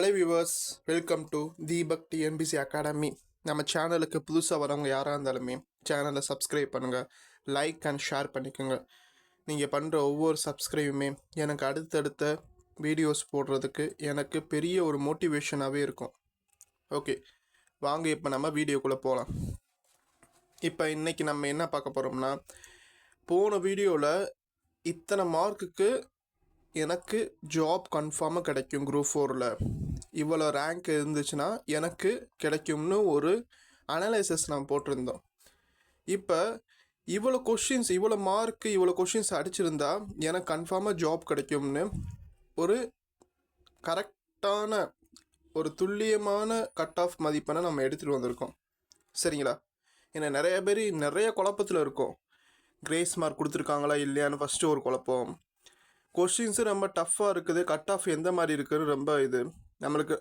Hello viewers, welcome to Deepak TNPSC academy. நம்ம சேனலுக்கு புதுசாக வரவங்க யாராக இருந்தாலுமே சேனலை சப்ஸ்கிரைப் பண்ணுங்கள், லைக் அண்ட் ஷேர் பண்ணிக்கோங்க. நீங்கள் பண்ணுற ஒவ்வொரு சப்ஸ்கிரைபுமே எனக்கு அடுத்தடுத்த வீடியோஸ் போடுறதுக்கு எனக்கு பெரிய ஒரு மோட்டிவேஷனாகவே இருக்கும். ஓகே, வாங்க இப்போ நம்ம வீடியோக்குள்ளே போகலாம். இப்போ இன்றைக்கி நம்ம என்ன பார்க்க போகிறோம்னா, போன வீடியோவில் இத்தனை மார்க்குக்கு எனக்கு ஜாப் கன்ஃபார்மாக கிடைக்கும், குரூப் 4ல் இவ்வளோ ரேங்க் இருந்துச்சுன்னா எனக்கு கிடைக்கும்னு ஒரு அனலைசஸ் நான் போட்டிருந்தோம். இப்போ இவ்வளோ கொஷின்ஸ், இவ்வளோ மார்க்கு, இவ்வளோ கொஷின்ஸ் அடிச்சிருந்தா எனக்கு கன்ஃபார்மாக ஜாப் கிடைக்கும்னு ஒரு கரெக்டான ஒரு துல்லியமான கட் ஆஃப் மதிப்பெண்ணை நம்ம எடுத்துகிட்டு வந்திருக்கோம். சரிங்களா? ஏன்னா நிறைய பேர் நிறைய குழப்பத்தில் இருக்கும். கிரேஸ் மார்க் கொடுத்துருக்காங்களா இல்லையான்னு ஃபஸ்ட்டு ஒரு குழப்பம். கொஷின்ஸு ரொம்ப டஃப்பாக இருக்குது, கட் ஆஃப் எந்த மாதிரி இருக்குதுன்னு ரொம்ப இது நம்மளுக்கு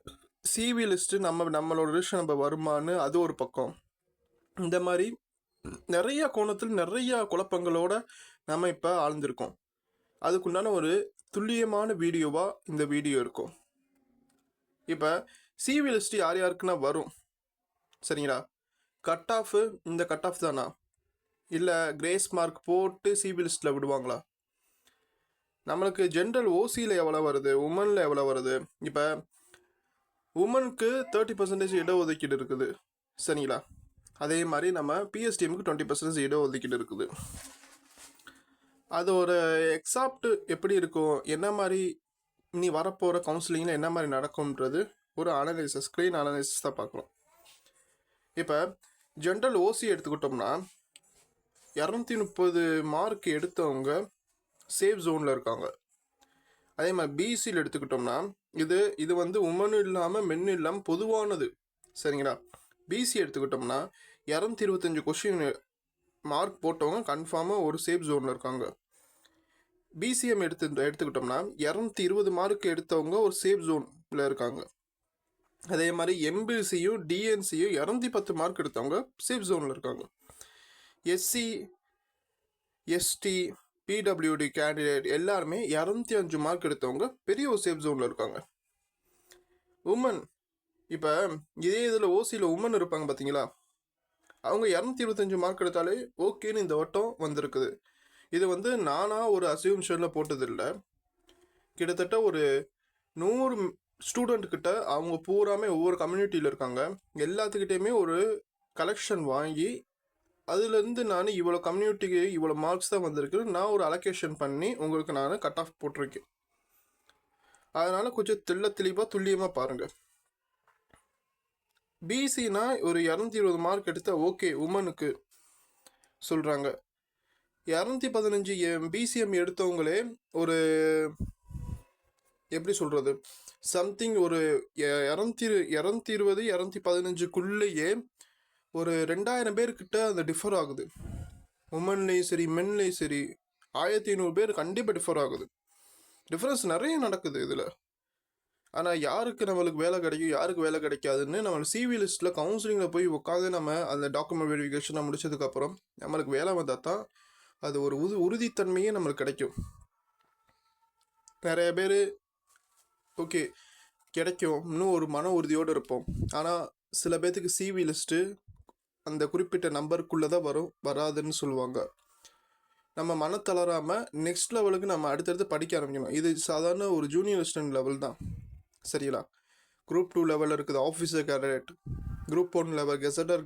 சிவி லிஸ்ட்டு நம்மளோட லிஸ்ட் நம்ம வருமானு அது ஒரு பக்கம். இந்த மாதிரி நிறைய கோணத்தில் நிறைய குழப்பங்களோட நம்ம இப்போ ஆழ்ந்திருக்கோம். அதுக்குண்டான ஒரு துல்லியமான வீடியோவாக இந்த வீடியோ இருக்கும். இப்போ சிவி லிஸ்ட்டு யார் யாருக்குன்னா வரும், சரிங்களா? கட் ஆஃபு இந்த கட் ஆஃப் தானா, இல்லை கிரேஸ் மார்க் போட்டு சிவி லிஸ்ட்டில் விடுவாங்களா? நம்மளுக்கு ஜென்ரல் ஓசியில் எவ்வளோ வருது, உமனில் எவ்வளோ வருது? இப்போ உமனுக்கு 30% இடஒதுக்கீடு இருக்குது, சரிங்களா? அதே மாதிரி நம்ம பிஎஸ்டிஎம்க்கு 20% இடஒதுக்கீடு இருக்குது. அது ஒரு எக்ஸாப்ட் எப்படி இருக்கும், என்ன மாதிரி இனி வரப்போகிற கவுன்சிலிங்கில் என்ன மாதிரி நடக்கும்ன்றது ஒரு அனலைசிஸ், ஸ்க்ரீன் அனலைசிஸ் தான் பார்க்குறோம். இப்போ ஜென்ரல் ஓசி எடுத்துக்கிட்டோம்னா 230 மார்க் எடுத்தவங்க சேஃப் ஜோனில் இருக்காங்க. அதே மாதிரி பிசியில் எடுத்துக்கிட்டோம்னா இது வந்து உமனும் இல்லாமல் மென்னு இல்லாமல் பொதுவானது, சரிங்களா? பிசி எடுத்துக்கிட்டோம்னா 225 கொஷின் மார்க் போட்டவங்க கன்ஃபார்மாக ஒரு சேஃப் ஜோனில் இருக்காங்க. பிசிஎம் எடுத்துக்கிட்டோம்னா 220 மார்க் எடுத்தவங்க ஒரு சேஃப் ஜோனில் இருக்காங்க. அதே மாதிரி எம்பிசியும் டிஎன்சியும் 210 மார்க் எடுத்தவங்க சேஃப் ஜோனில் இருக்காங்க. எஸ்சி எஸ்டி பிடபிள்யூடி கேண்டிடேட் எல்லாருமே 205 மார்க் எடுத்தவங்க பெரிய ஒரு சேஃப் ஜோனில் இருக்காங்க. உமன் இப்போ இதே இதில் ஓசியில் உமன் இருப்பாங்க பார்த்தீங்களா, அவங்க 225 மார்க் எடுத்தாலே ஓகேன்னு இந்த வட்டம் வந்திருக்குது. இது வந்து நானாக ஒரு அசியூம்ஷனில் போட்டதில்லை. கிட்டத்தட்ட ஒரு 100 ஸ்டூடெண்ட்கிட்ட அவங்க பூராமே ஒவ்வொரு கம்யூனிட்டியில் இருக்காங்க, எல்லாத்துக்கிட்டேயுமே ஒரு கலெக்ஷன் வாங்கி அதுலேருந்து நான் இவ்வளோ கம்யூனிட்டிக்கு இவ்வளோ மார்க்ஸ் தான் வந்திருக்கு, நான் ஒரு அலோகேஷன் பண்ணி உங்களுக்கு நான் கட் ஆஃப் போட்டிருக்கேன். அதனால் கொஞ்சம் தெளிவாக துல்லியமாக பாருங்கள். பிசினா ஒரு 220 மார்க் எடுத்தால் ஓகே உமனுக்கு சொல்கிறாங்க. 215 பிசிஎம் எடுத்தவங்களே ஒரு எப்படி சொல்கிறது, சம்திங் ஒரு 220 215க்குள்ளேயே ஒரு 2000 பேர்கிட்ட அந்த டிஃபர் ஆகுது. உமன்லேயும் சரி மென்லேயும் சரி 1500 பேர் கண்டிப்பாக டிஃபர் ஆகுது. டிஃப்ரென்ஸ் நிறைய நடக்குது இதில். ஆனால் யாருக்கு நம்மளுக்கு வேலை கிடைக்கும், யாருக்கு வேலை கிடைக்காதுன்னு நம்ம சிவி லிஸ்ட்டில் கவுன்சிலிங்கில் போய் உட்காந்து நம்ம அந்த டாக்குமெண்ட் வெரிஃபிகேஷனை முடிச்சதுக்கப்புறம் நம்மளுக்கு வேலை வந்தால் தான் அது ஒரு உறுதித்தன்மையே நம்மளுக்கு கிடைக்கும். நிறைய பேர் ஓகே கிடைக்கும் இன்னும் ஒரு மன உறுதியோடு இருப்போம். ஆனால் சில பேர்த்துக்கு சிவி லிஸ்ட்டு அந்த குறிப்பிட்ட நம்பருக்குள்ளே தான் வராதுன்னு சொல்லுவாங்க. நம்ம மன தளராமல் நெக்ஸ்ட் லெவலுக்கு நம்ம அடுத்தடுத்து படிக்க ஆரம்பிக்கணும். இது சாதாரண ஒரு ஜூனியர் அசிஸ்டன்ட் லெவல் தான், சரிங்களா? குரூப் 2 லெவலில் இருக்குது officer cadet, group 1 level gazetted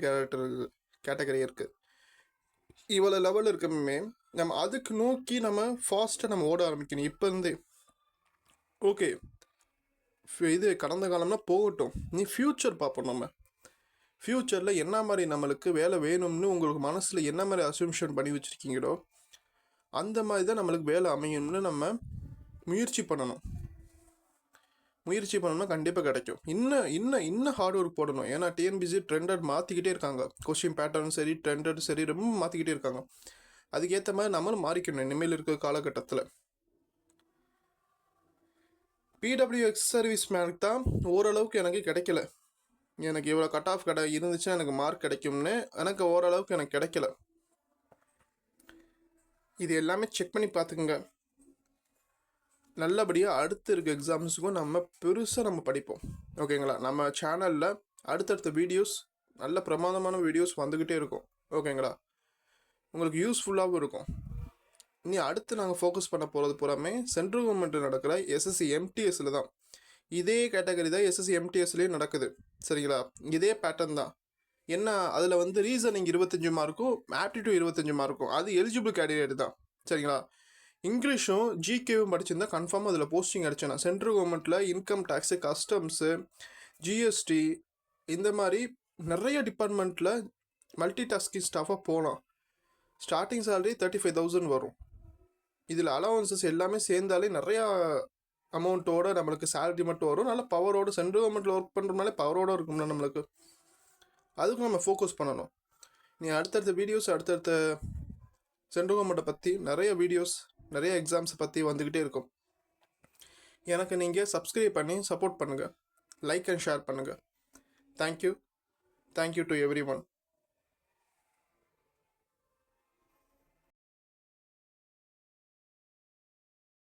category இருக்குது. இவ்வளோ லெவல் இருக்கமே நம்ம அதுக்கு நோக்கி நம்ம ஃபாஸ்ட்டாக நம்ம ஓட ஆரம்பிக்கணும் இப்போ இருந்தே. ஓகே, இது கடந்த காலம்னா போகட்டும், நீ ஃப்யூச்சர் பார்ப்போம். நம்ம ஃப்யூச்சரில் என்ன மாதிரி நம்மளுக்கு வேலை வேணும்னு உங்களுக்கு மனசில் என்ன மாதிரி அசம்ஷன் பண்ணி வச்சுருக்கீங்களோ அந்த மாதிரி தான் நம்மளுக்கு வேலை அமையும்னு நம்ம முயற்சி பண்ணணும். முயற்சி பண்ணோம்னா கண்டிப்பாக கிடைக்கும். இன்னும் ஹார்ட் ஒர்க் போடணும். ஏன்னா டிஎன்பிசி ட்ரெண்டட் மாற்றிக்கிட்டே இருக்காங்க. கொஸ்டின் பேட்டர்ன் சரி, ட்ரெண்டட் சரி, ரொம்ப மாற்றிக்கிட்டே இருக்காங்க. அதுக்கேற்ற மாதிரி நம்மளும் மாறிக்கணும் இனிமேல் இருக்கிற காலகட்டத்தில். பிடபிள்யூ எக்ஸ் சர்வீஸ் மேனுக்கு தான் ஓரளவுக்கு எனக்கு கிடைக்கல. எனக்கு இவ்வளோ கட் ஆஃப் இருந்துச்சுன்னா எனக்கு மார்க் கிடைக்கும்னு எனக்கு ஓரளவுக்கு எனக்கு கிடைக்கல. இது எல்லாமே செக் பண்ணி பார்த்துக்குங்க. நல்லபடியாக அடுத்து இருக்க எக்ஸாம்ஸுக்கும் நம்ம பெருசாக நம்ம படிப்போம். ஓகேங்களா? நம்ம சேனலில் அடுத்தடுத்த வீடியோஸ் நல்ல பிரமாதமான வீடியோஸ் வந்துக்கிட்டே இருக்கும். ஓகேங்களா? உங்களுக்கு யூஸ்ஃபுல்லாகவும் இருக்கும். இனி அடுத்து நாங்கள் ஃபோக்கஸ் பண்ண போகிறது பூராமே சென்ட்ரல் கவர்மெண்ட்டில் நடக்கிற எஸ்எஸ்சி எம்டிஎஸ்சில் தான். இதே கேட்டகரி தான் எஸ்எஸ்சி எம்டிஎஸ்லேயும் நடக்குது. சரிங்களா? இதே பேட்டர்ன் தான். என்ன அதில் வந்து ரீசனிங் 25 மார்க்கும் ஆப்டிடியூட் 25 மார்க்கும். அது எலிஜிபிள் கேண்டிடேட் தான். சரிங்களா? இங்கிலீஷும் ஜிகேவும் படிச்சிருந்தா கன்ஃபார்ம் அதில் போஸ்டிங் அடிச்சேன். சென்ட்ரல் கவர்மெண்ட்டில் இன்கம் டேக்ஸு, கஸ்டம்ஸு, ஜிஎஸ்டி இந்த மாதிரி நிறைய டிபார்ட்மெண்ட்டில் மல்டி டாஸ்கிங் ஸ்டாஃபாக போகலாம். ஸ்டார்டிங் சேலரி 35,000 வரும். இதில் அலவன்சஸ் எல்லாமே சேர்ந்தாலே நிறையா அமௌண்ட்டோட நம்மளுக்கு சேலரி மட்டும் வரும். நல்ல பவரோடு சென்ட்ரல் கவர்மெண்ட்டில் ஒர்க் பண்ணுறதுனாலே பவரோடு இருக்கும்ல நம்மளுக்கு. அதுக்கு நம்ம ஃபோக்கஸ் பண்ணணும். நீ அடுத்தடுத்த வீடியோஸ் அடுத்தடுத்த சென்ட்ரல் கவர்மெண்ட்டை பற்றி நிறைய வீடியோஸ் நிறைய எக்ஸாம்ஸை பற்றி வந்துக்கிட்டே இருக்கும். எனக்கு நீங்கள் சப்ஸ்கிரைப் பண்ணி சப்போர்ட் பண்ணுங்கள், லைக் அண்ட் ஷேர் பண்ணுங்கள். Thank you to every one.